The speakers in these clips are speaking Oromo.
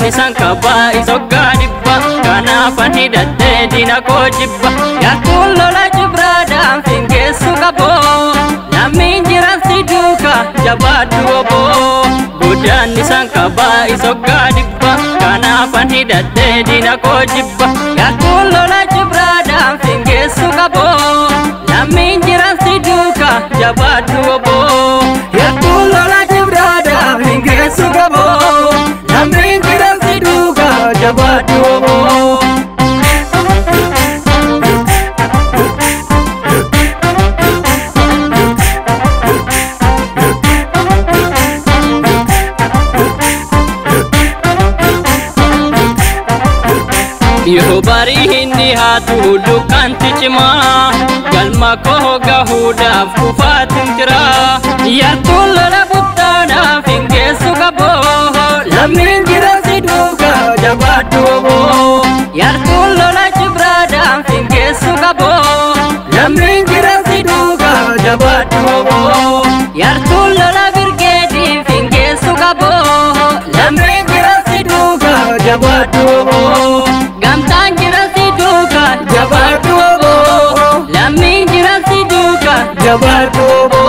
Isang kaba isoga dibba kanafan hidhatte dina koo jibba yaa kun lola jibraadhaan fingeessu qabo lammiin jiran si duuka jabaadhu obbo guddaan isaan kaba isoga dibba kanafan hidhatte dina koo jibba yaa kun lola jibraadhaan fingeessu qabo lammiin jiran si duuka jabaadhu obbo yaa kun lola jibraadhaan fingeessu qabo lammiin jiran si duuka jabaadhu obbo. Yoo barii hindi haatu dukkanti cimaa galma koo gahuudhaaf kufaatiin jira yartuun lola buttaadhaaf hingeessu qabo lammiin jiran si duuka jabaadhu obbo yartuun lola jibraadhaaf hingeessu qabo lammiin jiran si duuka jabaadhu obbo yartuun lola birgeediif hingeessu qabo lammiin jiran si duuka jabaadhu obbo. Gamtaan jiran si duuka jabaadhu obbo lammiin jiran si duuka jabaadhu obbo.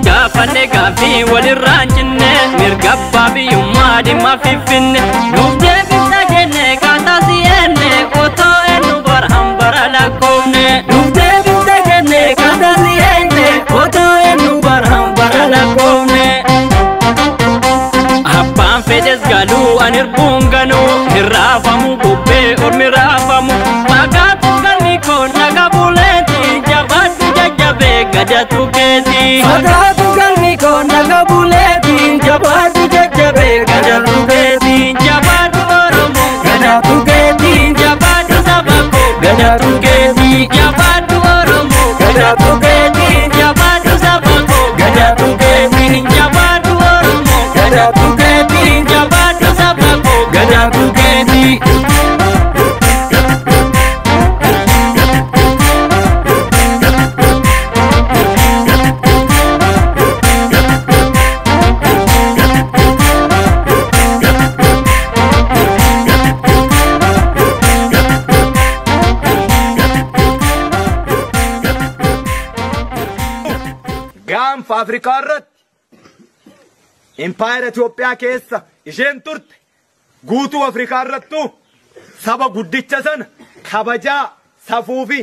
Gaafanne gaaffii walirraan cinne mirga abbaa biyyummaa dhimma finfinne nuuf deebifna jenne kaataa si'enne otoo eenyu barhaan bara lakkoofne nuuf deebifna jenne kaataa si'enne otoo eenyu barhaan bara lakkoofne abbaan fedhes galuu an irbuun ganuu hin raafamu bubbee ormi raafamu fagaatu galmi koo naga buleeti jabaadhu jajjabee gadatu keeti. Kona kabuleti jabaadhu jajjabee gadatu keeti jabaadhu oromo gadatu keeti jabaadhu sabako gadatu keeti jabaadhu oromo gadatu keeti jabaadhu sabako gadatu keeti jabaadhu oromo gadatu keeti jabaadhu sabako gadatu keeti. Gaanfa Afrikaa irratti impaayera Itoophiyaa keessa isheen turte guutuu Afrikaa irrattu saba guddicha sana kabajaa safuu fi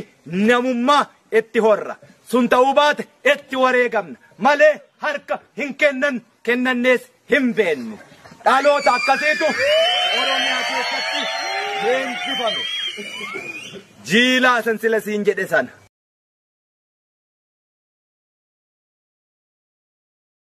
namummaa itti horra sun ta'uu baate itti wareegamna malee harka hin kennannees hin beeknu dhaloota akkasiitu Oromiyaa keessatti leenjifame jiilaa san sila siin jedhe sana.